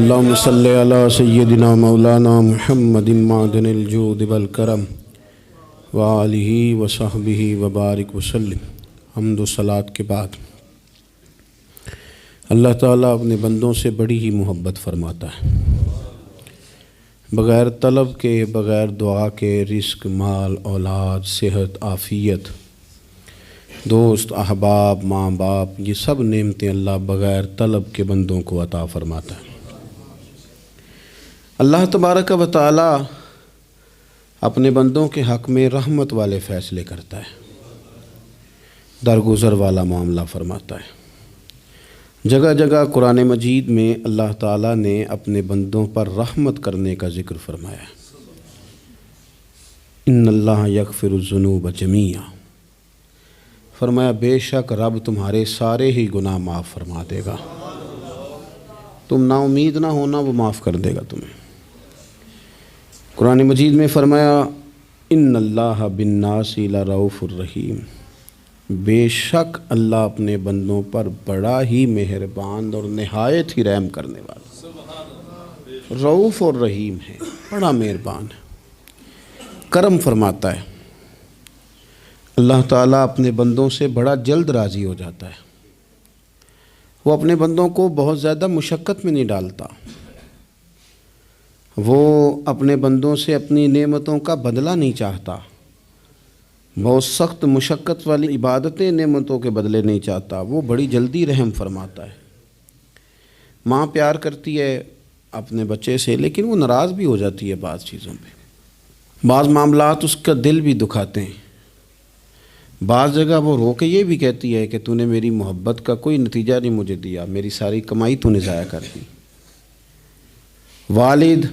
اللہم صلی علی سیدنا مولانا محمد معدن الجود والکرم وآلہ وصحبہ وبارک وسلم۔ حمد و صلاۃ کے بعد اللہ تعالیٰ اپنے بندوں سے بڑی ہی محبت فرماتا ہے۔ بغیر طلب کے، بغیر دعا کے رزق، مال، اولاد، صحت، عافیت، دوست، احباب، ماں باپ، یہ سب نعمتیں اللہ بغیر طلب کے بندوں کو عطا فرماتا ہے۔ اللہ تبارک و تعالیٰ اپنے بندوں کے حق میں رحمت والے فیصلے کرتا ہے، درگزر والا معاملہ فرماتا ہے۔ جگہ جگہ قرآن مجید میں اللہ تعالیٰ نے اپنے بندوں پر رحمت کرنے کا ذکر فرمایا ہے۔ ان اللہ یغفر الذنوب جمیعا، فرمایا بے شک رب تمہارے سارے ہی گناہ معاف فرما دے گا، تم نا امید نہ ہونا، وہ معاف کر دے گا تمہیں۔ قرآن مجید میں فرمایا ان اللہ بالناس لرؤوف الرحیم، بے شک اللہ اپنے بندوں پر بڑا ہی مہربان اور نہایت ہی رحم کرنے والا، رؤوف اور رحیم ہے، بڑا مہربان ہے، کرم فرماتا ہے۔ اللہ تعالیٰ اپنے بندوں سے بڑا جلد راضی ہو جاتا ہے، وہ اپنے بندوں کو بہت زیادہ مشقت میں نہیں ڈالتا، وہ اپنے بندوں سے اپنی نعمتوں کا بدلہ نہیں چاہتا، بہت سخت مشقت والی عبادتیں نعمتوں کے بدلے نہیں چاہتا، وہ بڑی جلدی رحم فرماتا ہے۔ ماں پیار کرتی ہے اپنے بچے سے، لیکن وہ ناراض بھی ہو جاتی ہے بعض چیزوں پہ، بعض معاملات اس کا دل بھی دکھاتے ہیں، بعض جگہ وہ رو کے یہ بھی کہتی ہے کہ تو نے میری محبت کا کوئی نتیجہ نہیں مجھے دیا، میری ساری کمائی تو نے ضائع کر دی۔ والد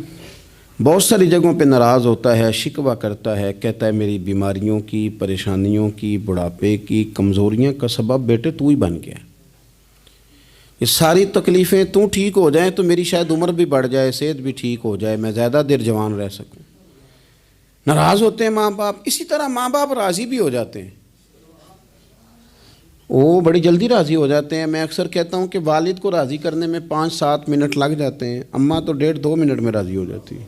بہت ساری جگہوں پہ ناراض ہوتا ہے، شکوہ کرتا ہے، کہتا ہے میری بیماریوں کی، پریشانیوں کی، بڑھاپے کی، کمزوریاں کا سبب بیٹے تو ہی بن گیا۔ یہ ساری تکلیفیں تو ٹھیک ہو جائیں تو میری شاید عمر بھی بڑھ جائے، صحت بھی ٹھیک ہو جائے، میں زیادہ دیر جوان رہ سکوں۔ ناراض ہوتے ہیں ماں باپ، اسی طرح ماں باپ راضی بھی ہو جاتے ہیں، وہ بڑی جلدی راضی ہو جاتے ہیں۔ میں اکثر کہتا ہوں کہ والد کو راضی کرنے میں 5-7 منٹ لگ جاتے ہیں، اماں تو 1.5-2 منٹ میں راضی ہو جاتی ہے۔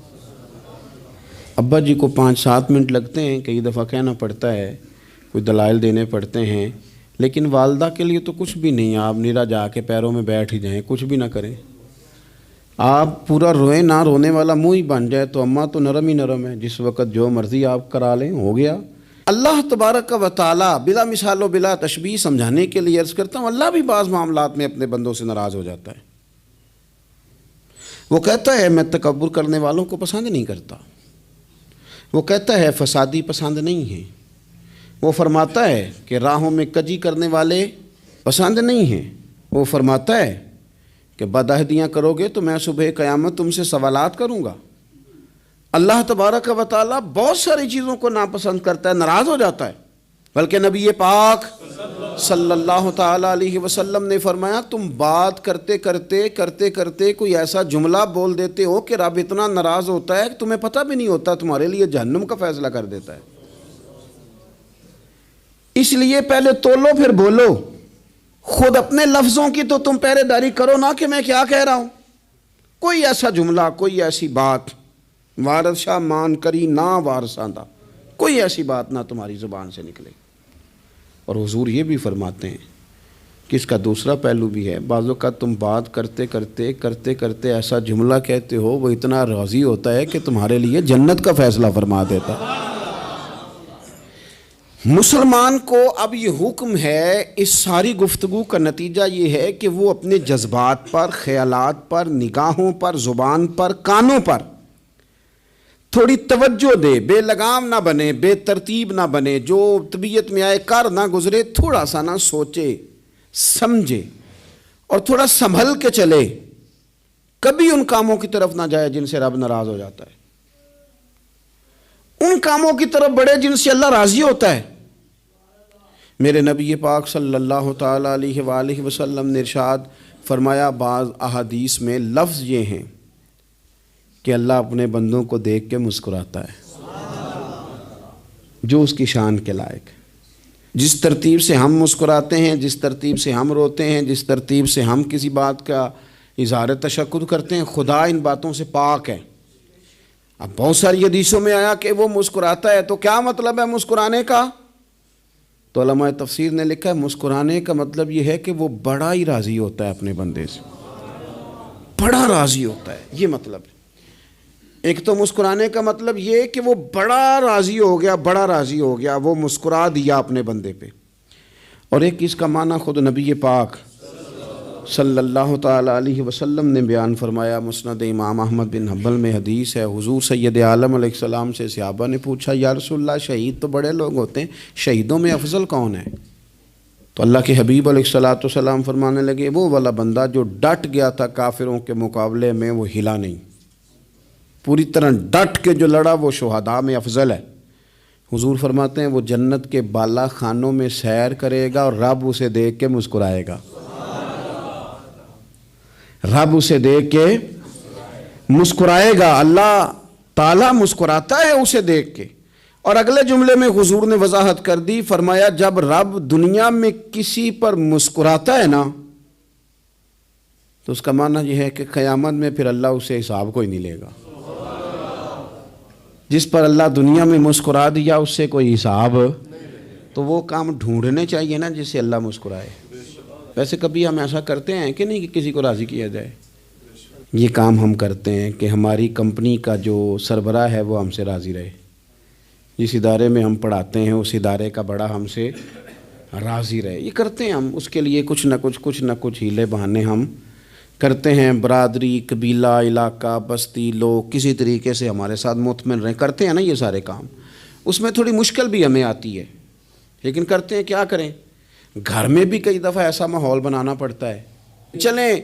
ابا جی کو 5-7 منٹ لگتے ہیں، کئی دفعہ کہنا پڑتا ہے، کوئی دلائل دینے پڑتے ہیں، لیکن والدہ کے لیے تو کچھ بھی نہیں، آپ نیرا جا کے پیروں میں بیٹھ ہی جائیں، کچھ بھی نہ کریں، آپ پورا روئیں نہ، رونے والا منہ ہی بن جائے تو اماں تو نرم ہی نرم ہے، جس وقت جو مرضی آپ کرا لیں ہو گیا۔ اللہ تبارک و تعالیٰ بلا مثال و بلا تشبیہ سمجھانے کے لیے عرض کرتا ہوں، اللہ بھی بعض معاملات میں اپنے بندوں سے ناراض ہو جاتا ہے۔ وہ کہتا ہے میں تکبر کرنے والوں کو پسند نہیں کرتا، وہ کہتا ہے فسادی پسند نہیں ہیں، وہ فرماتا ہے کہ راہوں میں کجی کرنے والے پسند نہیں ہیں، وہ فرماتا ہے کہ بدعہدیاں کرو گے تو میں صبح قیامت تم سے سوالات کروں گا۔ اللہ تبارک و تعالیٰ بہت ساری چیزوں کو ناپسند کرتا ہے، ناراض ہو جاتا ہے، بلکہ نبی پاک صلی اللہ تعالیٰ علیہ وسلم نے فرمایا تم بات کرتے کوئی ایسا جملہ بول دیتے ہو کہ رب اتنا ناراض ہوتا ہے کہ تمہیں پتہ بھی نہیں ہوتا، تمہارے لیے جہنم کا فیصلہ کر دیتا ہے۔ اس لیے پہلے تولو پھر بولو، خود اپنے لفظوں کی تو تم پہرے داری کرو نا کہ میں کیا کہہ رہا ہوں۔ کوئی ایسا جملہ، کوئی ایسی بات وارث شاہ مان کری نہ وارثاں دا، کوئی ایسی بات نہ تمہاری زبان سے نکلے۔ اور حضور یہ بھی فرماتے ہیں کہ اس کا دوسرا پہلو بھی ہے، بعض اوقات تم بات کرتے ایسا جملہ کہتے ہو وہ اتنا راضی ہوتا ہے کہ تمہارے لیے جنت کا فیصلہ فرما دیتا ہے۔ مسلمان کو اب یہ حکم ہے، اس ساری گفتگو کا نتیجہ یہ ہے کہ وہ اپنے جذبات پر، خیالات پر، نگاہوں پر، زبان پر، کانوں پر تھوڑی توجہ دے، بے لگام نہ بنے، بے ترتیب نہ بنے، جو طبیعت میں آئے کر نہ گزرے، تھوڑا سا نہ سوچے سمجھے اور تھوڑا سنبھل کے چلے، کبھی ان کاموں کی طرف نہ جائے جن سے رب ناراض ہو جاتا ہے، ان کاموں کی طرف بڑھے جن سے اللہ راضی ہوتا ہے۔ میرے نبی پاک صلی اللہ تعالیٰ علیہ وآلہ وسلم نے ارشاد فرمایا، بعض احادیث میں لفظ یہ ہیں کہ اللہ اپنے بندوں کو دیکھ کے مسکراتا ہے جو اس کی شان کے لائق ہے۔ جس ترتیب سے ہم مسکراتے ہیں، جس ترتیب سے ہم روتے ہیں، جس ترتیب سے ہم کسی بات کا اظہار تشکر کرتے ہیں، خدا ان باتوں سے پاک ہے۔ اب بہت ساری حدیثوں میں آیا کہ وہ مسکراتا ہے، تو کیا مطلب ہے مسکرانے کا؟ تو علماء تفسیر نے لکھا ہے مسکرانے کا مطلب یہ ہے کہ وہ بڑا ہی راضی ہوتا ہے اپنے بندے سے، بڑا راضی ہوتا ہے، یہ مطلب ہے۔ ایک تو مسکرانے کا مطلب یہ کہ وہ بڑا راضی ہو گیا، بڑا راضی ہو گیا، وہ مسکرا دیا اپنے بندے پہ۔ اور ایک اس کا معنی خود نبی پاک صلی اللہ تعالیٰ علیہ وسلم نے بیان فرمایا، مسند امام احمد بن حنبل میں حدیث ہے، حضور سید عالم علیہ السلام سے صحابہ نے پوچھا یا رسول اللہ شہید تو بڑے لوگ ہوتے ہیں، شہیدوں میں افضل کون ہے؟ تو اللہ کے حبیب علیہ السلام فرمانے لگے وہ والا بندہ جو ڈٹ گیا تھا کافروں کے مقابلے میں، وہ ہلا نہیں، پوری طرح ڈٹ کے جو لڑا وہ شہداء میں افضل ہے۔ حضور فرماتے ہیں وہ جنت کے بالا خانوں میں سیر کرے گا اور رب اسے دیکھ کے مسکرائے گا، رب اسے دیکھ کے مسکرائے گا، اللہ تعالیٰ مسکراتا ہے اسے دیکھ کے۔ اور اگلے جملے میں حضور نے وضاحت کر دی، فرمایا جب رب دنیا میں کسی پر مسکراتا ہے نا تو اس کا معنی یہ ہے کہ قیامت میں پھر اللہ اسے حساب کوئی نہیں لے گا۔ جس پر اللہ دنیا میں مسکرا دیا اس سے کوئی حساب، تو وہ کام ڈھونڈنے چاہیے نا جس سے اللہ مسکرائے۔ ویسے کبھی ہم ایسا کرتے ہیں کہ نہیں کہ کسی کو راضی کیا جائے؟ یہ کام ہم کرتے ہیں کہ ہماری کمپنی کا جو سربراہ ہے وہ ہم سے راضی رہے، جس ادارے میں ہم پڑھاتے ہیں اس ادارے کا بڑا ہم سے راضی رہے، یہ کرتے ہیں ہم۔ اس کے لیے کچھ نہ کچھ ہیلے بہانے ہم کرتے ہیں، برادری، قبیلہ، علاقہ، بستی، لوگ کسی طریقے سے ہمارے ساتھ مطمئن رہیں، کرتے ہیں نا یہ سارے کام۔ اس میں تھوڑی مشکل بھی ہمیں آتی ہے لیکن کرتے ہیں، کیا کریں؟ گھر میں بھی کئی دفعہ ایسا ماحول بنانا پڑتا ہے۔ چلیں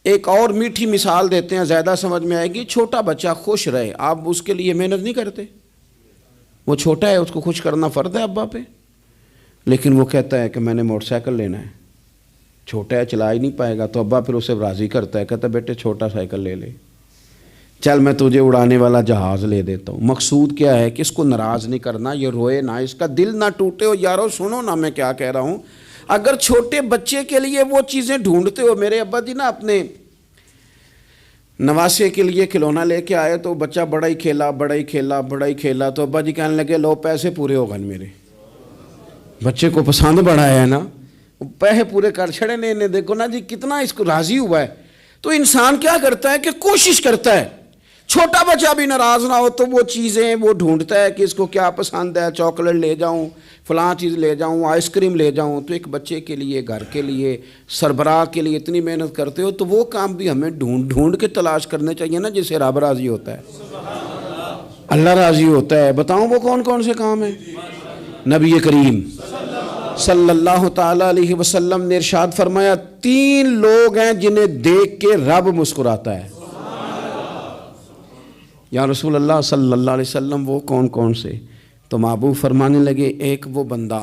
ایک اور میٹھی مثال دیتے ہیں، زیادہ سمجھ میں آئے گی۔ چھوٹا بچہ خوش رہے، آپ اس کے لیے محنت نہیں کرتے؟ وہ چھوٹا ہے، اس کو خوش کرنا فرض ہے ابا پہ، لیکن وہ کہتا ہے کہ میں نے موٹر سائیکل لینا ہے، چھوٹا ہے چلا ہی نہیں پائے گا، تو ابا پھر اسے راضی کرتا ہے، کہتا ہے بیٹے چھوٹا سائیکل لے لے، چل میں تجھے اڑانے والا جہاز لے دیتا ہوں۔ مقصود کیا ہے کہ اس کو ناراض نہیں کرنا، یہ روئے نہ، اس کا دل نہ ٹوٹے ہو۔ یارو سنو نا میں کیا کہہ رہا ہوں، اگر چھوٹے بچے کے لیے وہ چیزیں ڈھونڈتے ہو، میرے ابا جی نا اپنے نواسے کے لیے کھلونا لے کے آئے تو بچہ بڑا ہی کھیلا، تو ابا جی کہنے لگے لو پیسے پورے ہو گئے میرے، بچے کو پسند بڑا ہے نا، پیسے پورے کر چھڑے نے، دیکھو نا جی کتنا اس کو راضی ہوا ہے۔ تو انسان کیا کرتا ہے کہ کوشش کرتا ہے، چھوٹا بچہ بھی ناراض نہ ہو تو وہ چیزیں وہ ڈھونڈتا ہے کہ اس کو کیا پسند ہے، چاکلیٹ لے جاؤں، فلاں چیز لے جاؤں، آئس کریم لے جاؤں۔ تو ایک بچے کے لیے، گھر کے لیے، سربراہ کے لیے اتنی محنت کرتے ہو، تو وہ کام بھی ہمیں ڈھونڈ کے تلاش کرنے چاہیے نا جس سے رب راضی ہوتا ہے، اللہ راضی ہوتا ہے۔ بتاؤں وہ کون کون سے کام ہیں؟ نبی کریم صلی اللہ تعالیٰ علیہ وسلم نے ارشاد فرمایا 3 لوگ ہیں جنہیں دیکھ کے رب مسکراتا ہے۔ یا رسول اللہ صلی اللہ علیہ وسلم وہ کون کون سے؟ تو محبوب فرمانے لگے ایک وہ بندہ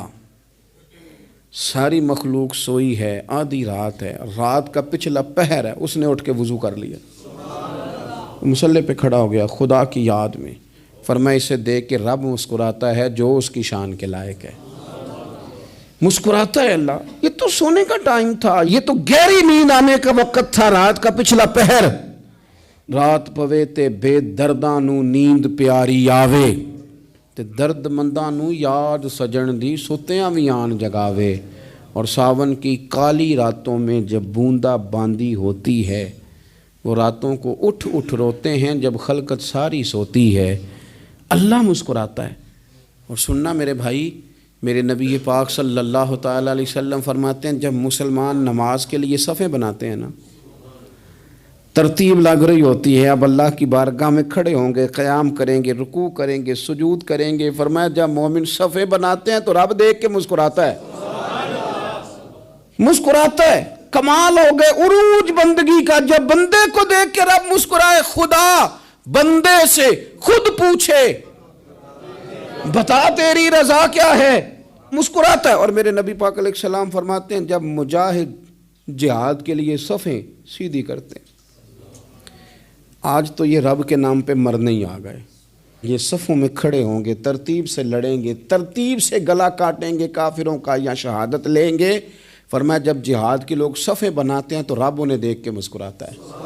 ساری مخلوق سوئی ہے، آدھی رات ہے، رات کا پچھلا پہر ہے، اس نے اٹھ کے وضو کر لیا، مصلی پہ کھڑا ہو گیا خدا کی یاد میں، فرمایا اسے دیکھ کے رب مسکراتا ہے جو اس کی شان کے لائق ہے، مسکراتا ہے اللہ۔ یہ تو سونے کا ٹائم تھا، یہ تو گہری نیند آنے کا وقت تھا، رات کا پچھلا پہر، رات پوے تے بے درداں نو نیند پیاری آوے، تے درد منداں نو یاد سجن دی ستیاں وی آن جگاوے، اور ساون کی کالی راتوں میں جب بوندا باندی ہوتی ہے، وہ راتوں کو اٹھ اٹھ روتے ہیں جب خلقت ساری سوتی ہے، اللہ مسکراتا ہے۔ اور سننا میرے بھائی، میرے نبی پاک صلی اللہ تعالیٰ علیہ وسلم فرماتے ہیں جب مسلمان نماز کے لیے صفیں بناتے ہیں نا، ترتیب لگ رہی ہوتی ہے، اب اللہ کی بارگاہ میں کھڑے ہوں گے، قیام کریں گے، رکوع کریں گے، سجود کریں گے، فرمایا جب مومن صفیں بناتے ہیں تو رب دیکھ کے مسکراتا ہے، مسکراتا ہے۔ کمال ہو گئے عروج بندگی کا، جب بندے کو دیکھ کے رب مسکرائے، خدا بندے سے خود پوچھے بتا تیری رضا کیا ہے، مسکراتا ہے۔ اور میرے نبی پاک علیہ السلام فرماتے ہیں جب مجاہد جہاد کے لیے صفیں سیدھی کرتے ہیں، آج تو یہ رب کے نام پہ مرنے ہی آ گئے، یہ صفوں میں کھڑے ہوں گے، ترتیب سے لڑیں گے، ترتیب سے گلا کاٹیں گے کافروں کا یا شہادت لیں گے، فرمایا جب جہاد کے لوگ صفیں بناتے ہیں تو رب انہیں دیکھ کے مسکراتا ہے۔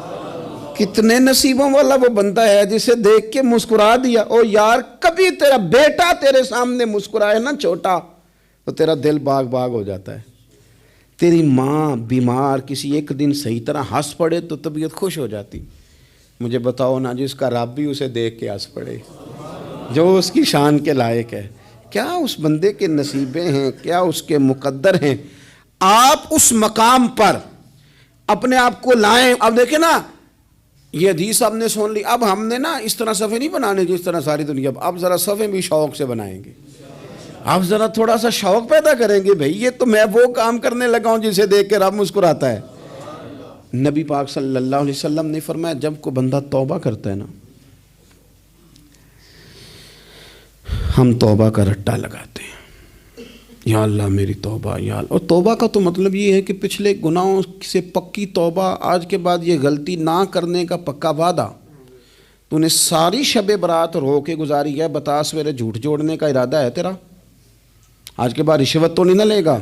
کتنے نصیبوں والا وہ بندہ ہے جسے دیکھ کے مسکرا دیا۔ او یار کبھی تیرا بیٹا تیرے سامنے مسکرائے نا چھوٹا تو تیرا دل باغ باغ ہو جاتا ہے۔ تیری ماں بیمار کسی ایک دن صحیح طرح ہنس پڑے تو طبیعت خوش ہو جاتی۔ مجھے بتاؤ نا جس کا رب بھی اسے دیکھ کے ہنس پڑے، جو اس کی شان کے لائق ہے، کیا اس بندے کے نصیبیں ہیں، کیا اس کے مقدر ہیں۔ آپ اس مقام پر اپنے آپ کو لائیں۔ اب دیکھیں نا یہ حدیث آپ نے سن لی، اب ہم نے نا اس طرح صفحے نہیں بنانے جس طرح ساری دنیا، اب ذرا صفحے بھی شوق سے بنائیں گے۔ آپ ذرا تھوڑا سا شوق پیدا کریں گے، بھئی یہ تو میں وہ کام کرنے لگا ہوں جسے دیکھ کے رب مسکراتا ہے۔ نبی پاک صلی اللہ علیہ وسلم نے فرمایا جب کوئی بندہ توبہ کرتا ہے نا، ہم توبہ کا رٹا لگاتے ہیں، یا اللہ میری توبہ یا اللہ۔ اور توبہ کا تو مطلب یہ ہے کہ پچھلے گناہوں سے پکی توبہ، آج کے بعد یہ غلطی نہ کرنے کا پکا وعدہ۔ تو نے ساری شب برات رو کے گزاری ہے، بتا سویرے جھوٹ جوڑنے کا ارادہ ہے تیرا؟ آج کے بعد رشوت تو نہیں نہ لے گا،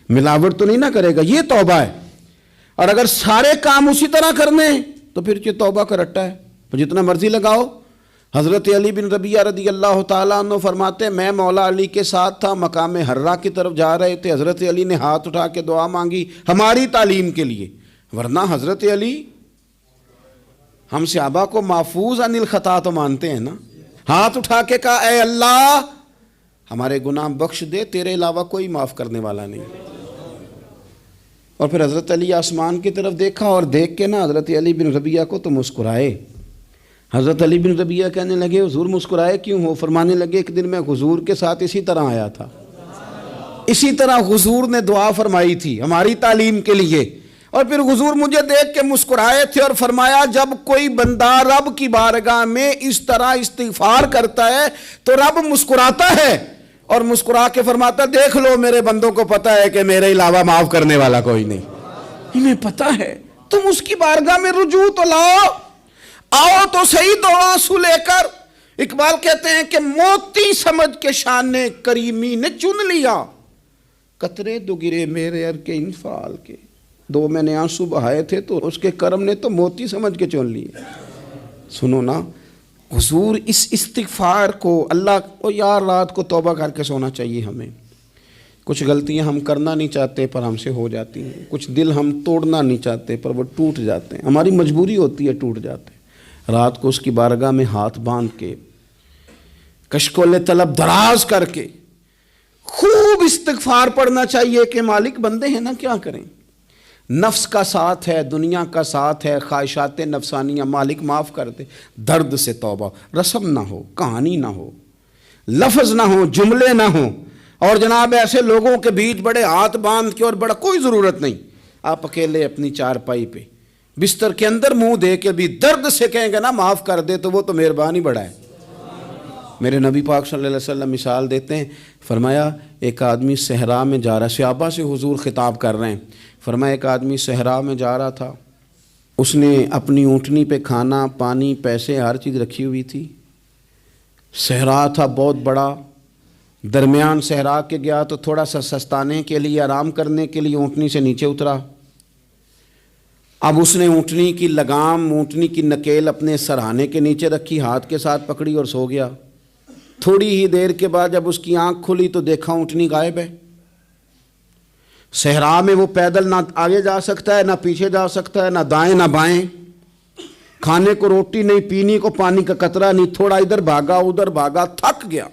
ملاوٹ تو نہیں نہ کرے گا، یہ توبہ ہے۔ اور اگر سارے کام اسی طرح کرنے تو پھر یہ توبہ کا رٹا ہے، تو جتنا مرضی لگاؤ۔ حضرت علی بن ربیعہ رضی اللہ تعالیٰ عنہ فرماتے ہیں میں مولا علی کے ساتھ تھا، مقام حرہ کی طرف جا رہے تھے، حضرت علی نے ہاتھ اٹھا کے دعا مانگی ہماری تعلیم کے لیے، ورنہ حضرت علی ہم صحابہ کو محفوظ عن الخطا تو مانتے ہیں نا۔ ہاتھ اٹھا کے کہا اے اللہ ہمارے گناہ بخش دے، تیرے علاوہ کوئی معاف کرنے والا نہیں۔ اور پھر حضرت علی آسمان کی طرف دیکھا اور دیکھ کے نا حضرت علی بن ربیعہ کو تو مسکرائے۔ حضرت علی بن ربیعہ کہنے لگے حضور مسکرائے کیوں ہو؟ فرمانے لگے ایک دن میں حضور کے ساتھ اسی طرح آیا تھا، اسی طرح حضور نے دعا فرمائی تھی ہماری تعلیم کے لیے، اور پھر حضور مجھے دیکھ کے مسکرائے تھے اور فرمایا جب کوئی بندہ رب کی بارگاہ میں اس طرح استغفار کرتا ہے تو رب مسکراتا ہے، اور مسکرا کے فرماتا دیکھ لو میرے بندوں کو پتہ ہے کہ میرے علاوہ معاف کرنے والا کوئی نہیں، انہیں پتہ ہے، تم اس کی بارگاہ میں رجوع تو لاؤ، آؤ تو صحیح دو آنسو لے کر۔ اقبال کہتے ہیں کہ موتی سمجھ کے شان کریمی نے چن لیا، قطرے دو گرے میرے ار کے انفعال کے، دو میں نے آنسو بہائے تھے تو اس کے کرم نے تو موتی سمجھ کے چن لیے۔ سنو نا حضور اس استغفار کو اللہ کو یار رات کو توبہ کر کے سونا چاہیے ہمیں۔ کچھ غلطیاں ہم کرنا نہیں چاہتے پر ہم سے ہو جاتی ہیں، کچھ دل ہم توڑنا نہیں چاہتے پر وہ ٹوٹ جاتے ہیں، ہماری مجبوری ہوتی ہے ٹوٹ جاتے ہیں۔ رات کو اس کی بارگاہ میں ہاتھ باندھ کے کشکول طلب دراز کر کے خوب استغفار پڑھنا چاہیے کہ مالک بندے ہیں نا کیا کریں، نفس کا ساتھ ہے، دنیا کا ساتھ ہے، خواہشات نفسانیہ، مالک معاف کر دے۔ درد سے توبہ، رسم نہ ہو، کہانی نہ ہو، لفظ نہ ہو، جملے نہ ہوں، اور جناب ایسے لوگوں کے بیچ بڑے ہاتھ باندھ کے اور بڑا کوئی ضرورت نہیں، آپ اکیلے اپنی چارپائی پہ بستر کے اندر منہ دے کے بھی درد سے کہیں گے نا معاف کر دے تو وہ تو مہربانی بڑا ہے۔ میرے نبی پاک صلی اللہ علیہ وسلم مثال دیتے ہیں، فرمایا ایک آدمی صحرا میں جا رہا، صحابہ سے حضور خطاب کر رہے ہیں، فرمایا ایک آدمی صحرا میں جا رہا تھا، اس نے اپنی اونٹنی پہ کھانا پانی پیسے ہر چیز رکھی ہوئی تھی، صحرا تھا بہت بڑا، درمیان صحرا کے گیا تو تھوڑا سا سستانے کے لیے آرام کرنے کے لیے اونٹنی سے نیچے اترا۔ اب اس نے اونٹنی کی لگام اونٹنی کی نکیل اپنے سرہانے کے نیچے رکھی، ہاتھ کے ساتھ پکڑی اور سو گیا۔ تھوڑی ہی دیر کے بعد جب اس کی آنکھ کھلی تو دیکھا اونٹنی غائب ہے۔ صحرا میں وہ پیدل نہ آگے جا سکتا ہے نہ پیچھے جا سکتا ہے، نہ دائیں نہ بائیں، کھانے کو روٹی نہیں، پینے کو پانی کا قطرہ نہیں، تھوڑا ادھر بھاگا ادھر بھاگا، تھک گیا۔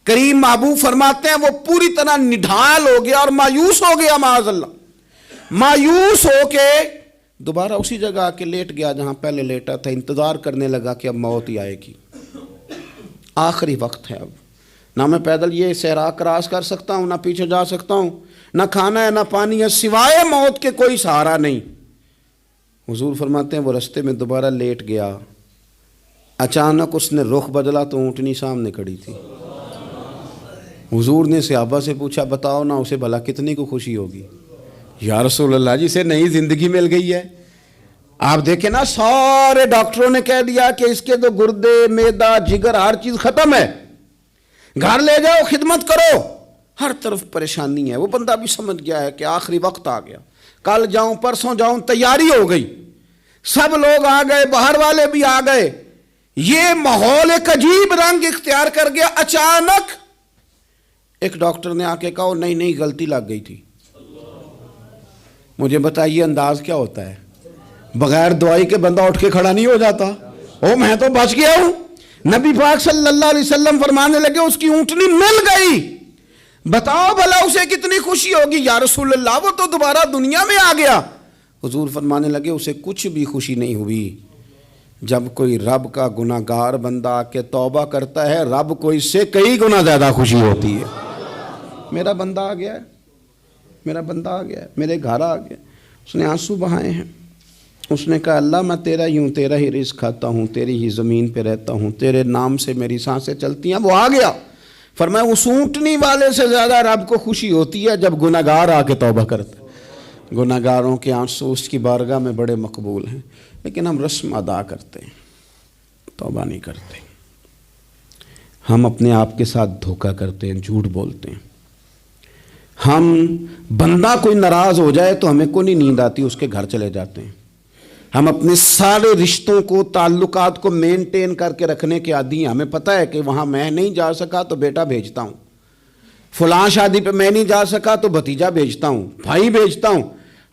کریم محبوب فرماتے ہیں وہ پوری طرح نڈھال ہو گیا اور مایوس ہو گیا، معاذ اللہ، مایوس ہو کے دوبارہ اسی جگہ آ کے لیٹ گیا جہاں پہلے لیٹا تھا، انتظار کرنے لگا کہ اب موت ہی آئے گی، آخری وقت ہے، اب نہ میں پیدل یہ صحرا کراس کر سکتا ہوں، نہ پیچھے جا سکتا ہوں، نہ کھانا ہے نہ پانی ہے، سوائے موت کے کوئی سہارا نہیں۔ حضور فرماتے ہیں وہ رستے میں دوبارہ لیٹ گیا، اچانک اس نے رخ بدلا تو اونٹنی سامنے کھڑی تھی۔ حضور نے صحابہ سے پوچھا بتاؤ نا اسے بھلا کتنی کو خوشی ہوگی؟ یا رسول اللہ جی سے نئی زندگی مل گئی ہے۔ آپ دیکھیں نا سارے ڈاکٹروں نے کہہ دیا کہ اس کے تو گردے معدہ جگر ہر چیز ختم ہے، گھر لے جاؤ خدمت کرو، ہر طرف پریشانی ہے. وہ بندہ بھی سمجھ گیا ہے کہ آخری وقت آ گیا, کل جاؤں پرسوں جاؤں, تیاری ہو گئی, سب لوگ آ گئے, باہر والے بھی آ گئے, یہ ماحول ایک عجیب رنگ اختیار کر گیا. اچانک ایک ڈاکٹر نے آ کے کہا نہیں نہیں غلطی لگ گئی تھی. مجھے بتائیے انداز کیا ہوتا ہے؟ بغیر دوائی کے بندہ اٹھ کے کھڑا نہیں ہو جاتا. او میں تو بچ گیا ہوں. نبی پاک صلی اللہ علیہ وسلم فرمانے لگے اس کی اونٹنی مل گئی. بتاؤ بھلا اسے کتنی خوشی ہوگی. یا رسول اللہ وہ تو دوبارہ دنیا میں آ گیا. حضور فرمانے لگے اسے کچھ بھی خوشی نہیں ہوئی. جب کوئی رب کا گناہگار بندہ آ کے توبہ کرتا ہے, رب کو اس سے کئی گنا زیادہ خوشی ہوتی ہے. میرا بندہ آ گیا ہے, میرا بندہ آ گیا ہے, میرے گھر آ گیا. اس نے آنسو بہائے ہیں. اس نے کہا اللہ میں تیرا ہی ہوں, تیرا ہی رزق کھاتا ہوں, تیری ہی زمین پہ رہتا ہوں, تیرے نام سے میری سانسیں چلتی ہیں. وہ آ گیا. فرمایا اس اونٹنی والے سے زیادہ رب کو خوشی ہوتی ہے جب گناہگار آ کے توبہ کرتا ہے. گناہگاروں کے آنسو اس کی بارگاہ میں بڑے مقبول ہیں, لیکن ہم رسم ادا کرتے ہیں, توبہ نہیں کرتے. ہم اپنے آپ کے ساتھ دھوکہ کرتے ہیں, جھوٹ بولتے ہیں. ہم بندہ کوئی ناراض ہو جائے تو ہمیں کو نہیں نیند آتی, اس کے گھر چلے جاتے ہیں. ہم اپنے سارے رشتوں کو, تعلقات کو مینٹین کر کے رکھنے کے عادی ہیں. ہمیں پتہ ہے کہ وہاں میں نہیں جا سکا تو بیٹا بھیجتا ہوں, فلاں شادی پہ میں نہیں جا سکا تو بھتیجا بھیجتا ہوں, بھائی بھیجتا ہوں.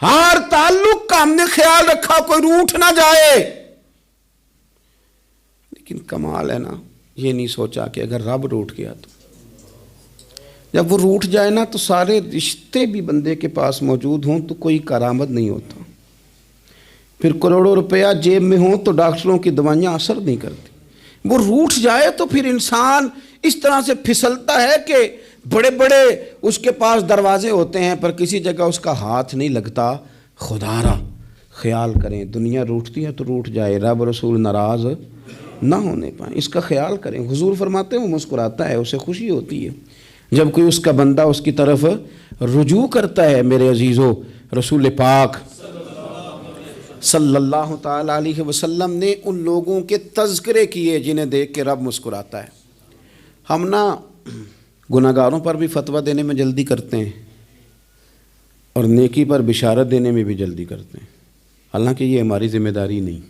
ہر تعلق کا ہم نے خیال رکھا کوئی روٹھ نہ جائے. لیکن کمال ہے نا, یہ نہیں سوچا کہ اگر رب روٹھ گیا تو, جب وہ روٹھ جائے نا تو سارے رشتے بھی بندے کے پاس موجود ہوں تو کوئی کارآمد نہیں ہوتا. پھر کروڑوں روپیہ جیب میں ہوں تو ڈاکٹروں کی دوائیاں اثر نہیں کرتی. وہ روٹھ جائے تو پھر انسان اس طرح سے پھسلتا ہے کہ بڑے بڑے اس کے پاس دروازے ہوتے ہیں پر کسی جگہ اس کا ہاتھ نہیں لگتا. خدا را خیال کریں, دنیا روٹتی ہے تو روٹھ جائے, رب رسول ناراض نہ ہونے پائیں, اس کا خیال کریں. حضور فرماتے ہیں وہ مسکراتا ہے, اسے خوشی ہوتی ہے جب کوئی اس کا بندہ اس کی طرف رجوع کرتا ہے. میرے عزیزو, رسول پاک صلی اللہ تعالیٰ علیہ وسلم نے ان لوگوں کے تذکرے کیے جنہیں دیکھ کے رب مسکراتا ہے. ہم نا گناہگاروں پر بھی فتویٰ دینے میں جلدی کرتے ہیں اور نیکی پر بشارت دینے میں بھی جلدی کرتے ہیں, حالانکہ یہ ہماری ذمہ داری نہیں.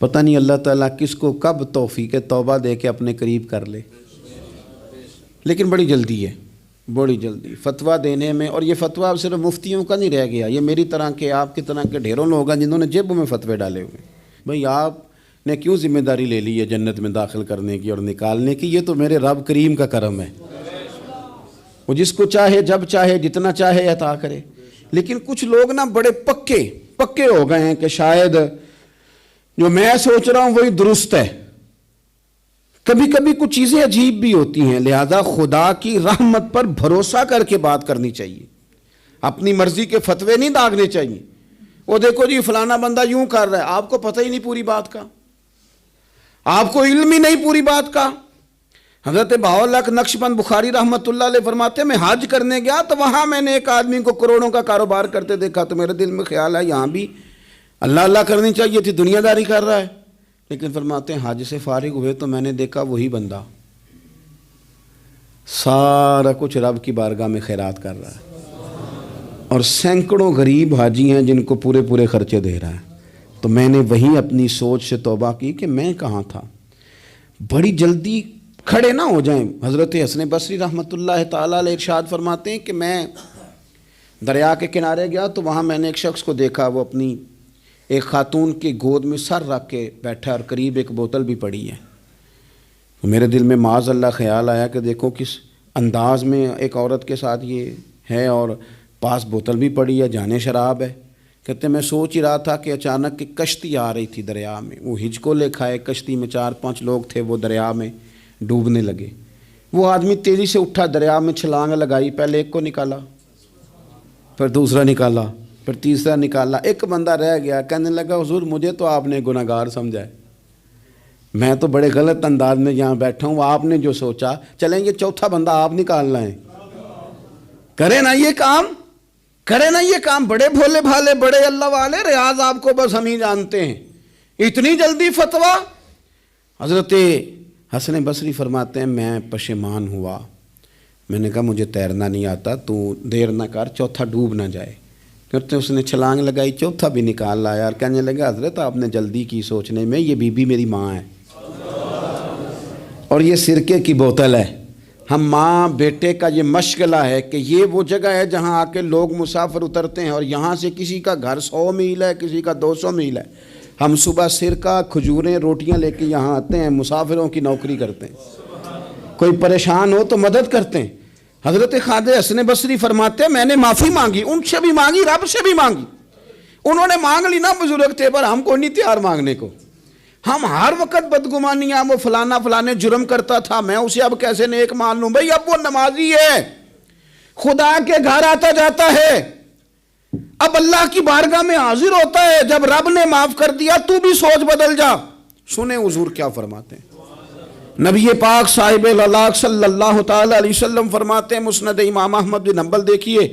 پتہ نہیں اللہ تعالیٰ کس کو کب توفیق توبہ دے کے اپنے قریب کر لے, لیکن بڑی جلدی ہے, بڑی جلدی فتویٰ دینے میں. اور یہ فتویٰ اب صرف مفتیوں کا نہیں رہ گیا, یہ میری طرح کے, آپ کی طرح کے ڈھیروں لوگ ہیں جنہوں نے جیبوں میں فتوے ڈالے ہوئے. بھئی آپ نے کیوں ذمہ داری لے لی ہے جنت میں داخل کرنے کی اور نکالنے کی؟ یہ تو میرے رب کریم کا کرم ہے, وہ جس کو چاہے جب چاہے جتنا چاہے عطا کرے. لیکن کچھ لوگ نا بڑے پکے ہو گئے ہیں کہ شاید جو میں سوچ رہا ہوں وہی درست ہے. کبھی کبھی کچھ چیزیں عجیب بھی ہوتی ہیں, لہذا خدا کی رحمت پر بھروسہ کر کے بات کرنی چاہیے, اپنی مرضی کے فتوے نہیں داغنے چاہیے. وہ دیکھو جی فلانا بندہ یوں کر رہا ہے, آپ کو پتہ ہی نہیں پوری بات کا, آپ کو علم ہی نہیں پوری بات کا. حضرت بہاءاللہ نقشبند بخاری رحمۃ اللہ علیہ فرماتے ہیں میں حج کرنے گیا تو وہاں میں نے ایک آدمی کو کروڑوں کا کاروبار کرتے دیکھا تو میرے دل میں خیال ہے یہاں بھی اللہ اللہ کرنی چاہیے تھی, دنیا داری کر رہا ہے. لیکن فرماتے ہیں حج سے فارغ ہوئے تو میں نے دیکھا وہی بندہ سارا کچھ رب کی بارگاہ میں خیرات کر رہا ہے اور سینکڑوں غریب حاجی ہیں جن کو پورے خرچے دے رہا ہے. تو میں نے وہی اپنی سوچ سے توبہ کی کہ میں کہاں تھا. بڑی جلدی کھڑے نہ ہو جائیں. حضرت حسن بصری رحمۃ اللہ تعالیٰ علیہ ارشاد فرماتے ہیں کہ میں دریا کے کنارے گیا تو وہاں میں نے ایک شخص کو دیکھا, وہ اپنی ایک خاتون کی گود میں سر رکھ کے بیٹھا اور قریب ایک بوتل بھی پڑی ہے. تو میرے دل میں معاذ اللہ خیال آیا کہ دیکھو کس انداز میں ایک عورت کے ساتھ یہ ہے اور پاس بوتل بھی پڑی ہے, جانے شراب ہے. کہتے میں سوچ ہی رہا تھا کہ اچانک ایک کشتی آ رہی تھی دریا میں, وہ ہج کو لے کھائے, کشتی میں 4-5 لوگ تھے, وہ دریا میں ڈوبنے لگے. وہ آدمی تیزی سے اٹھا, دریا میں چھلانگ لگائی, پہلے ایک کو نکالا, پھر دوسرا نکالا, پھر تیسرا نکالا. ایک بندہ رہ گیا, کہنے لگا حضور مجھے تو آپ نے گناہگار سمجھا ہے, میں تو بڑے غلط انداز میں یہاں بیٹھا ہوں, آپ نے جو سوچا چلیں یہ چوتھا بندہ آپ نکالنا ہے, کرے نا یہ کام, کرے نا یہ کام. بڑے بھولے بھالے بڑے اللہ والے, ریاض آپ کو بس ہم ہی جانتے ہیں, اتنی جلدی فتویٰ. حضرت حسن بصری فرماتے ہیں میں پشیمان ہوا, میں نے کہا مجھے تیرنا نہیں آتا، تو دیر نہ کر، چوتھا ڈوب نہ جائے۔ کرتے اس نے چھلانگ لگائی، چوتھا بھی نکال لایا اور کہنے لگا حضرت آپ نے جلدی کی سوچنے میں، یہ بی بی میری ماں ہے اور یہ سرکے کی بوتل ہے۔ ہم ماں بیٹے کا یہ مشغلہ ہے کہ یہ وہ جگہ ہے جہاں آ کے لوگ مسافر اترتے ہیں، اور یہاں سے کسی کا گھر 100 میل ہے، کسی کا 200 میل ہے، ہم صبح سرکہ کھجوریں روٹیاں لے کے یہاں آتے ہیں، مسافروں کی نوکری کرتے ہیں، کوئی پریشان ہو تو مدد کرتے ہیں۔ حضرت خواجہ حسن بصری فرماتے ہیں میں نے معافی مانگی، ان سے بھی مانگی، رب سے بھی مانگی، انہوں نے مانگ لی نا بزرگ تھے، پر ہم کو نہیں تیار مانگنے کو۔ ہم ہر وقت بدگمانیاں، وہ فلانا فلانے جرم کرتا تھا، میں اسے اب کیسے نیک مان لوں؟ بھئی اب وہ نمازی ہے، خدا کے گھر آتا جاتا ہے، اب اللہ کی بارگاہ میں حاضر ہوتا ہے، جب رب نے معاف کر دیا تو بھی سوچ بدل جا۔ سنیں حضور کیا فرماتے ہیں، نبی پاک صاحب الاخلاق صلی اللہ تعالی علیہ وسلم فرماتے ہیں، مسند امام احمد بن حنبل دیکھیے،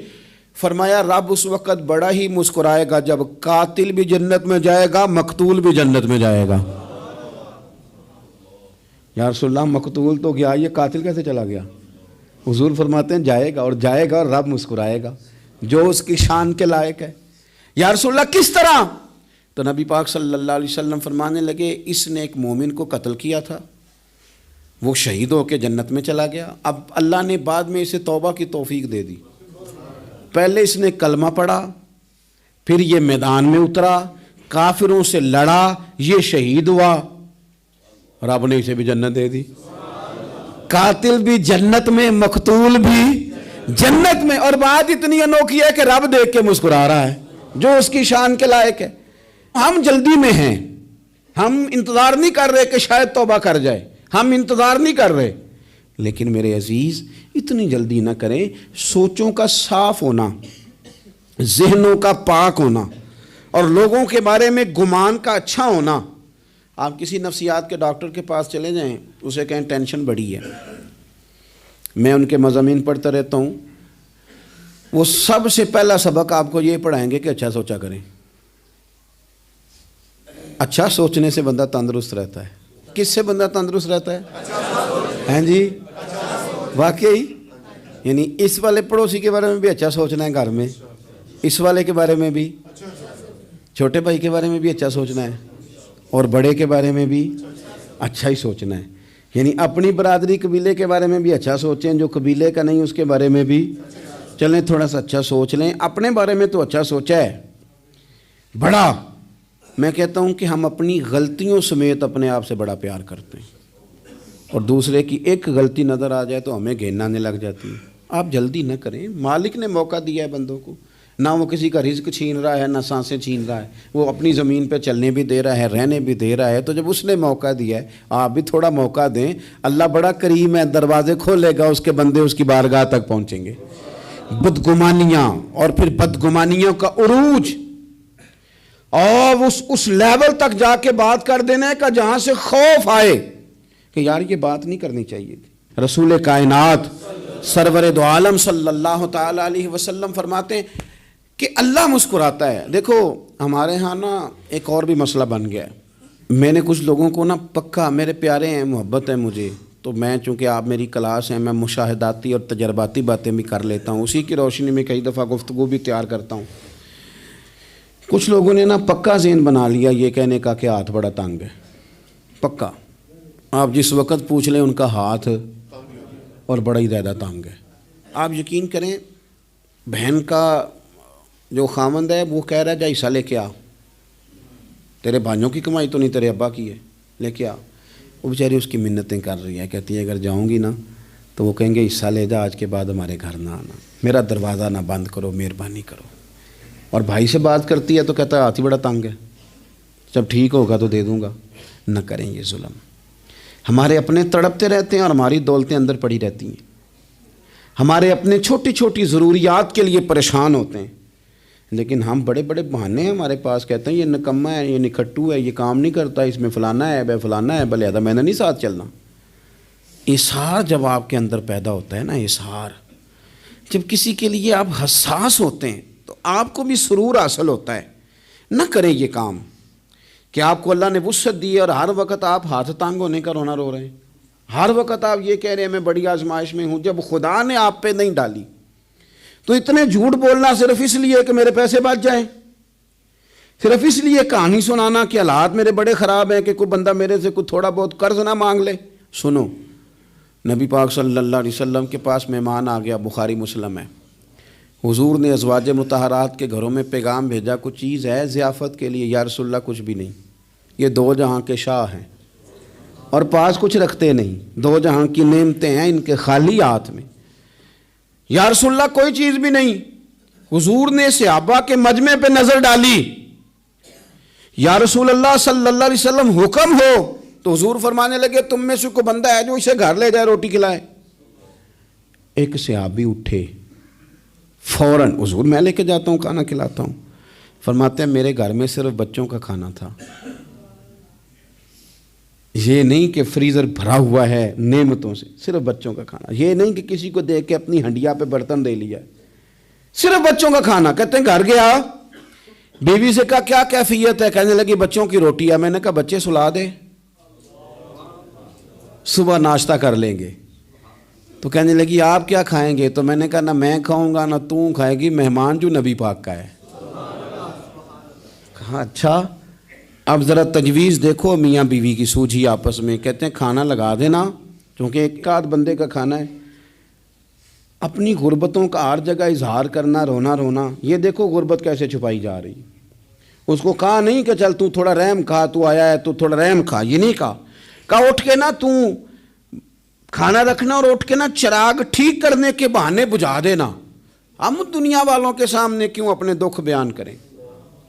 فرمایا رب اس وقت بڑا ہی مسکرائے گا جب قاتل بھی جنت میں جائے گا، مقتول بھی جنت میں جائے گا۔ یا رسول اللہ مقتول تو گیا، یہ قاتل کیسے چلا گیا؟ حضور فرماتے ہیں جائے گا، اور جائے گا اور رب مسکرائے گا، جو اس کی شان کے لائق ہے۔ یا رسول اللہ کس طرح؟ تو نبی پاک صلی اللہ علیہ وسلم فرمانے لگے اس نے ایک مومن کو قتل کیا تھا، وہ شہید ہو کے جنت میں چلا گیا، اب اللہ نے بعد میں اسے توبہ کی توفیق دے دی۔ پہلے اس نے کلمہ پڑھا، پھر یہ میدان میں اترا، کافروں سے لڑا، یہ شہید ہوا، رب نے اسے بھی جنت دے دی۔ قاتل بھی جنت میں، مقتول بھی جنت میں، اور بات اتنی انوکھی ہے کہ رب دیکھ کے مسکرا رہا ہے، جو اس کی شان کے لائق ہے۔ ہم جلدی میں ہیں، ہم انتظار نہیں کر رہے کہ شاید توبہ کر جائے، ہم انتظار نہیں کر رہے، لیکن میرے عزیز اتنی جلدی نہ کریں۔ سوچوں کا صاف ہونا، ذہنوں کا پاک ہونا، اور لوگوں کے بارے میں گمان کا اچھا ہونا۔ آپ کسی نفسیات کے ڈاکٹر کے پاس چلے جائیں، اسے کہیں ٹینشن بڑی ہے، میں ان کے مضامین پڑھتا رہتا ہوں، وہ سب سے پہلا سبق آپ کو یہ پڑھائیں گے کہ اچھا سوچا کریں۔ اچھا سوچنے سے بندہ تندرست رہتا ہے۔ کس سے بندہ تندرست رہتا ہے؟ ہیں جی واقعی، یعنی اس والے پڑوسی کے بارے میں بھی اچھا سوچنا ہے گھر میں، اس والے کے بارے میں بھی، چھوٹے بھائی کے بارے میں بھی اچھا سوچنا ہے، اور بڑے کے بارے میں بھی اچھا ہی سوچنا ہے۔ یعنی اپنی برادری قبیلے کے بارے میں بھی اچھا سوچیں، جو قبیلے کا نہیں اس کے بارے میں بھی چلیں تھوڑا سا اچھا سوچ لیں۔ اپنے بارے میں تو اچھا سوچا ہے بڑا، میں کہتا ہوں کہ ہم اپنی غلطیوں سمیت اپنے آپ سے بڑا پیار کرتے ہیں، اور دوسرے کی ایک غلطی نظر آ جائے تو ہمیں گھین آنے لگ جاتی ہے۔ آپ جلدی نہ کریں، مالک نے موقع دیا ہے بندوں کو، نہ وہ کسی کا رزق چھین رہا ہے، نہ سانسیں چھین رہا ہے، وہ اپنی زمین پہ چلنے بھی دے رہا ہے، رہنے بھی دے رہا ہے، تو جب اس نے موقع دیا ہے آپ بھی تھوڑا موقع دیں۔ اللہ بڑا کریم ہے، دروازے کھولے گا، اس کے بندے اس کی بارگاہ تک پہنچیں گے۔ بدگمانیاں اور پھر بدگمانیوں کا عروج، اور اس لیول تک جا کے بات کر دینا کا جہاں سے خوف آئے کہ یار یہ بات نہیں کرنی چاہیے تھی۔ رسول کائنات سرور دو عالم صلی اللہ تعالی علیہ وسلم فرماتے ہیں کہ اللہ مسکراتا ہے۔ دیکھو ہمارے ہاں نا ایک اور بھی مسئلہ بن گیا ہے، میں نے کچھ لوگوں کو نا پکا، میرے پیارے ہیں، محبت ہے مجھے، تو میں چونکہ آپ میری کلاس ہیں، میں مشاہداتی اور تجرباتی باتیں بھی کر لیتا ہوں، اسی کی روشنی میں کئی دفعہ گفتگو بھی تیار کرتا ہوں۔ کچھ لوگوں نے نا پکا ذہن بنا لیا یہ کہنے کا کہ ہاتھ بڑا تنگ ہے، پکا، آپ جس وقت پوچھ لیں ان کا ہاتھ اور بڑا ہی زیادہ تنگ ہے۔ آپ یقین کریں، بہن کا جو خامند ہے وہ کہہ رہا ہے جا حصہ لے کے آ، تیرے بھائیوں کی کمائی تو نہیں، تیرے ابا کی ہے، لے کے آ۔ وہ بیچاری اس کی منتیں کر رہی ہے، کہتی ہے اگر جاؤں گی نا تو وہ کہیں گے حصہ لے جا، آج کے بعد ہمارے گھر نہ آنا، میرا دروازہ نہ بند کرو، مہربانی کرو۔ اور بھائی سے بات کرتی ہے تو کہتا ہے ہاتھ ہی بڑا تنگ ہے، جب ٹھیک ہوگا تو دے دوں گا۔ نہ کریں یہ ظلم، ہمارے اپنے تڑپتے رہتے ہیں اور ہماری دولتیں اندر پڑی رہتی ہیں، ہمارے اپنے چھوٹی چھوٹی ضروریات کے لیے پریشان ہوتے ہیں، لیکن ہم بڑے بڑے بہانے ہیں ہمارے پاس، کہتے ہیں یہ نکمہ ہے، یہ نکھٹو ہے، یہ کام نہیں کرتا، اس میں فلانا ہے، بے فلانا ہے، بلے میں نے نہیں ساتھ چلنا۔ اظہار جب آپ کے اندر پیدا ہوتا ہے نا، اظہار جب کسی کے لیے آپ حساس ہوتے ہیں تو آپ کو بھی سرور حاصل ہوتا ہے۔ نہ کریں یہ کام کہ آپ کو اللہ نے وسعت دی ہے اور ہر وقت آپ ہاتھ تانگ ہونے کا رونا رو رہے ہیں، ہر وقت آپ یہ کہہ رہے ہیں میں بڑی آزمائش میں ہوں، جب خدا نے آپ پہ نہیں ڈالی تو اتنے جھوٹ بولنا صرف اس لیے کہ میرے پیسے بچ جائیں، صرف اس لیے کہانی سنانا کہ حالات میرے بڑے خراب ہیں کہ کوئی بندہ میرے سے کوئی تھوڑا بہت قرض نہ مانگ لے۔ سنو، نبی پاک صلی اللہ علیہ وسلم کے پاس مہمان آ گیا، بخاری مسلم ہے، حضور نے ازواج مطہرات کے گھروں میں پیغام بھیجا کچھ چیز ہے ضیافت کے لیے؟ یا رسول اللہ کچھ بھی نہیں، یہ دو جہاں کے شاہ ہیں اور پاس کچھ رکھتے نہیں، دو جہاں کی نعمتیں ہیں ان کے خالی ہاتھ میں۔ یا رسول اللہ کوئی چیز بھی نہیں۔ حضور نے صحابہ کے مجمع پہ نظر ڈالی، یا رسول اللہ صلی اللہ علیہ وسلم حکم ہو، تو حضور فرمانے لگے تم میں سے کوئی بندہ ہے جو اسے گھر لے جائے روٹی کھلائے؟ ایک صحابی اٹھے فوراً، حضور میں لے کے جاتا ہوں کھانا کھلاتا ہوں۔ فرماتے ہیں میرے گھر میں صرف بچوں کا کھانا تھا، یہ نہیں کہ فریزر بھرا ہوا ہے نعمتوں سے، صرف بچوں کا کھانا، یہ نہیں کہ کسی کو دیکھ کے اپنی ہنڈیا پہ برتن دے لیا، صرف بچوں کا کھانا۔ کہتے ہیں گھر گیا، بیوی سے کہا کیا کیفیت ہے؟ کہنے لگی بچوں کی روٹی ہے۔ میں نے کہا بچے سلا دے، صبح ناشتہ کر لیں گے۔ تو کہنے لگی آپ کیا کھائیں گے؟ تو میں نے کہا نہ میں کھاؤں گا نہ تو کھائے گی، مہمان جو نبی پاک کا ہے۔ کہا اچھا، اب ذرا تجویز دیکھو میاں بیوی کی سوجھی آپس میں۔ کہتے ہیں کھانا لگا دینا، کیونکہ ایک آدھ بندے کا کھانا ہے۔ اپنی غربتوں کا ہر جگہ اظہار کرنا، رونا رونا، یہ دیکھو غربت کیسے چھپائی جا رہی۔ اس کو کہا نہیں کہ چل تو تھوڑا رحم کھا، تو آیا ہے تو تھوڑا رحم کھا، یہ نہیں کہا۔ کہا اٹھ کے نا تو کھانا رکھنا اور اٹھ کے نا چراغ ٹھیک کرنے کے بہانے بجھا دینا۔ ہم دنیا والوں کے سامنے کیوں اپنے دکھ بیان کریں؟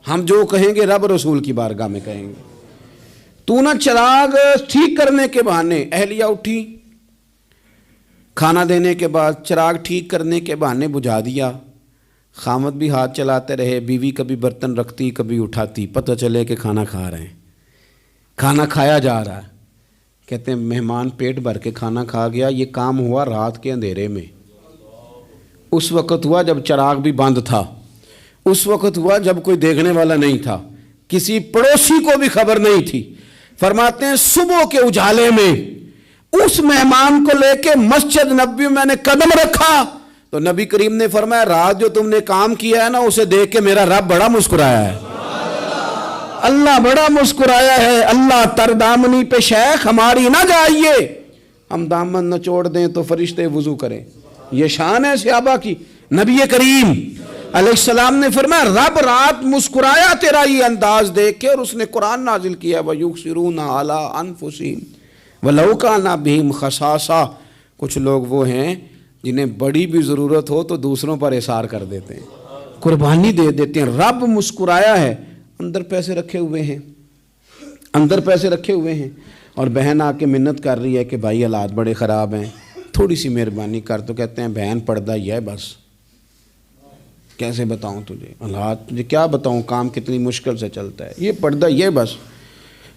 ہم جو کہیں گے رب رسول کی بارگاہ میں کہیں گے۔ تو نا چراغ ٹھیک کرنے کے بہانے، اہلیہ اٹھی، کھانا دینے کے بعد چراغ ٹھیک کرنے کے بہانے بجھا دیا۔ خامد بھی ہاتھ چلاتے رہے، بیوی کبھی برتن رکھتی کبھی اٹھاتی، پتہ چلے کہ کھانا کھا رہے ہیں، کھانا کھایا جا رہا ہے۔ کہتے ہیں مہمان پیٹ بھر کے کھانا کھا گیا۔ یہ کام ہوا رات کے اندھیرے میں، اس وقت ہوا جب چراغ بھی بند تھا، اس وقت ہوا جب کوئی دیکھنے والا نہیں تھا، کسی پڑوسی کو بھی خبر نہیں تھی۔ فرماتے ہیں صبح کے اجالے میں اس مہمان کو لے کے مسجد نبوی میں نے قدم رکھا تو نبی کریم نے فرمایا رات جو تم نے کام کیا ہے نا اسے دیکھ کے میرا رب بڑا مسکرایا ہے، اللہ بڑا مسکرایا ہے۔ اللہ تر دامنی پہ شیخ ہماری نہ جائیے، ہم دامن نہ چھوڑ دیں تو فرشتے وضو کریں۔ یہ شان ہے صحابہ کی۔ نبی کریم علیہ السلام نے فرمایا رب رات مسکرایا تیرا یہ انداز دیکھ کے، اور اس نے قرآن نازل کیا وَيُؤْثِرُونَ عَلَىٰ أَنفُسِهِمْ وَلَوْ كَانَ بِهِمْ خَصَاصَةٌ۔ کچھ لوگ وہ ہیں جنہیں بڑی بھی ضرورت ہو تو دوسروں پر اثار کر دیتے ہیں، قربانی دے دیتے ہیں۔ رب مسکرایا ہے، اندر پیسے رکھے ہوئے ہیں، اندر پیسے رکھے ہوئے ہیں، اور بہن آ کے منت کر رہی ہے کہ بھائی حالات بڑے خراب ہیں، تھوڑی سی مہربانی کر۔ تو کہتے ہیں بہن پردہ ہی ہے بس، کیسے بتاؤں تجھے حالات، تجھے کیا بتاؤں کام کتنی مشکل سے چلتا ہے، یہ پردہ یہ بس۔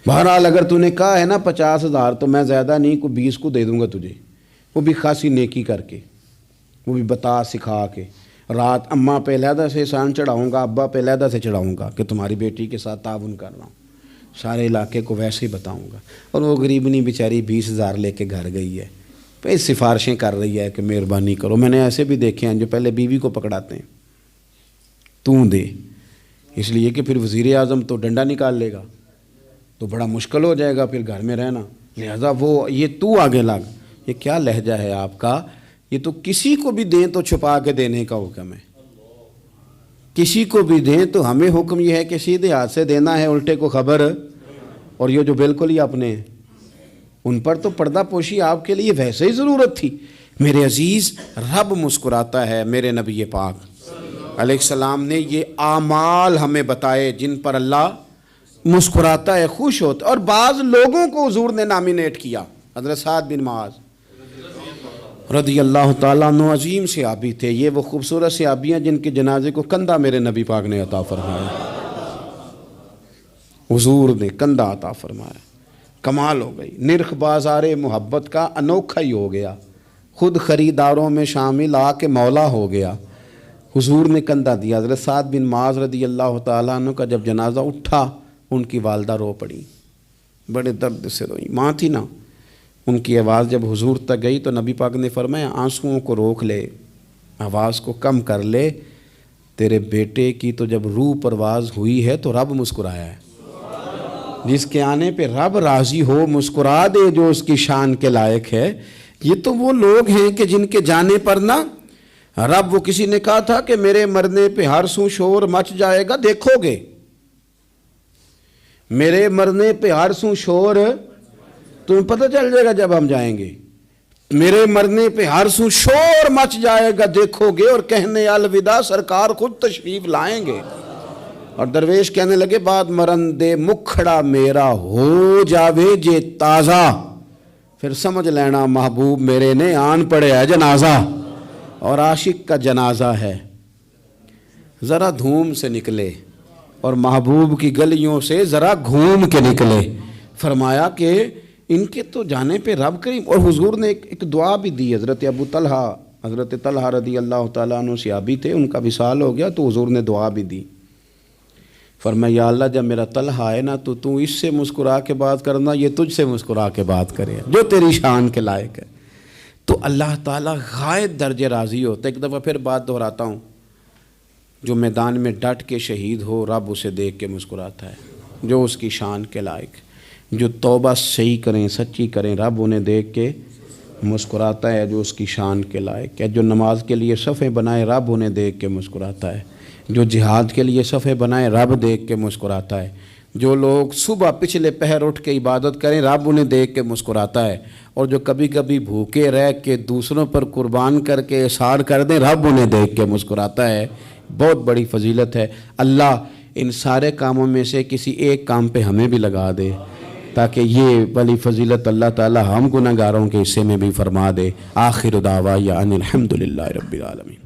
بہرحال اگر تو نے کہا ہے نا 50,000 تو میں زیادہ نہیں کوئی 20 کو دے دوں گا تجھے، وہ بھی خاصی نیکی کر کے، وہ بھی بتا سکھا کے۔ رات اماں پہ علیحدہ سے احسان چڑھاؤں گا، ابا پہ علیحدہ سے چڑھاؤں گا کہ تمہاری بیٹی کے ساتھ تعاون کر رہا ہوں، سارے علاقے کو ویسے ہی بتاؤں گا۔ اور وہ غریبنی بیچاری 20,000 لے کے گھر گئی ہے، پھر سفارشیں کر رہی ہے کہ مہربانی کرو۔ میں نے ایسے بھی دیکھے ہیں جو پہلے بیوی کو پکڑاتے ہیں تو دے، اس لیے کہ پھر وزیر اعظم تو ڈنڈا نکال لے گا تو بڑا مشکل ہو جائے گا پھر گھر میں رہنا، لہذا وہ یہ تو آگے لگ۔ یہ کیا لہجہ ہے آپ کا؟ یہ تو کسی کو بھی دیں تو چھپا کے دینے کا حکم ہے، کسی کو بھی دیں تو ہمیں حکم یہ ہے کہ سیدھے ہاتھ سے دینا ہے، الٹے کو خبر۔ اور یہ جو بالکل ہی اپنے ہیں ان پر تو پردہ پوشی آپ کے لیے ویسے ہی ضرورت تھی۔ میرے عزیز، رب مسکراتا ہے۔ میرے نبی پاک علیہ السلام نے یہ اعمال ہمیں بتائے جن پر اللہ مسکراتا ہے، خوش ہوتا ہے۔ اور بعض لوگوں کو حضور نے نامینیٹ کیا، حضرت سعد بن معاذ رضی اللہ تعالیٰ عنہ عظیم صحابی تھے۔ یہ وہ خوبصورت صحابی ہیں جن کے جنازے کو کندھا میرے نبی پاک نے عطا فرمایا، حضور نے کندھا عطا فرمایا۔ کمال ہو گئی، نرخ بازار محبت کا انوکھا ہی ہو گیا، خود خریداروں میں شامل آ کے مولا ہو گیا۔ حضور نے کندھا دیا۔ حضرت سعد بن معاذ رضی اللہ تعالیٰ عنہ کا جب جنازہ اٹھا، ان کی والدہ رو پڑی، بڑے درد سے روئی، ماں تھی نا، ان کی آواز جب حضور تک گئی تو نبی پاک نے فرمایا آنسوؤں کو روک لے، آواز کو کم کر لے، تیرے بیٹے کی تو جب روح پرواز ہوئی ہے تو رب مسکرایا ہے، جس کے آنے پہ رب راضی ہو مسکرا دے جو اس کی شان کے لائق ہے۔ یہ تو وہ لوگ ہیں کہ جن کے جانے پر نا رب، وہ کسی نے کہا تھا کہ میرے مرنے پہ ہر سو شور مچ جائے گا، دیکھو گے میرے مرنے پہ ہر سو شور، تمہیں پتہ چل جائے گا جب ہم جائیں گے، میرے مرنے پہ ہر سو شور مچ جائے گا دیکھو گے، اور کہنے الوداع سرکار خود تشریف لائیں گے۔ اور درویش کہنے لگے بعد مرندے مکھڑا میرا ہو جاوے جے تازہ، پھر سمجھ لینا محبوب میرے نے آن پڑے ہے جنازہ، اور عاشق کا جنازہ ہے۔ ذرا دھوم سے نکلے اور محبوب کی گلیوں سے ذرا گھوم کے نکلے۔ فرمایا کہ ان کے تو جانے پہ رب کریم، اور حضور نے ایک دعا بھی دی۔ حضرت طلحہ رضی اللہ تعالیٰ عنہ صحابی تھے، ان کا وصال ہو گیا تو حضور نے دعا بھی دی۔ فرمایا یا اللہ جب میرا طلحہ ہے نا تو اس سے مسکرا کے بات کرنا، یہ تجھ سے مسکرا کے بات کرے جو تیری شان کے لائق ہے۔ تو اللہ تعالیٰ غائب درجے راضی ہوتا ہے۔ ایک دفعہ پھر بات دہراتا ہوں، جو میدان میں ڈٹ کے شہید ہو رب اسے دیکھ کے مسکراتا ہے جو اس کی شان کے لائق، جو توبہ صحیح کریں سچی کریں رب انہیں دیکھ کے مسکراتا ہے جو اس کی شان کے لائق ہے، جو نماز کے لیے صفیں بنائے رب انہیں دیکھ کے مسکراتا ہے، جو جہاد کے لیے صفیں بنائے رب دیکھ کے مسکراتا ہے، جو لوگ صبح پچھلے پہر اٹھ کے عبادت کریں رب انہیں دیکھ کے مسکراتا ہے، اور جو کبھی کبھی بھوکے رہ کے دوسروں پر قربان کر کے احسان کر دیں رب انہیں دیکھ کے مسکراتا ہے۔ بہت بڑی فضیلت ہے۔ اللہ ان سارے کاموں میں سے کسی ایک کام پہ ہمیں بھی لگا دے تاکہ یہ بڑی فضیلت اللہ تعالی ہم گناہگاروں کے حصے میں بھی فرما دے۔ آخر دعوانا ان الحمد للہ رب العالمین۔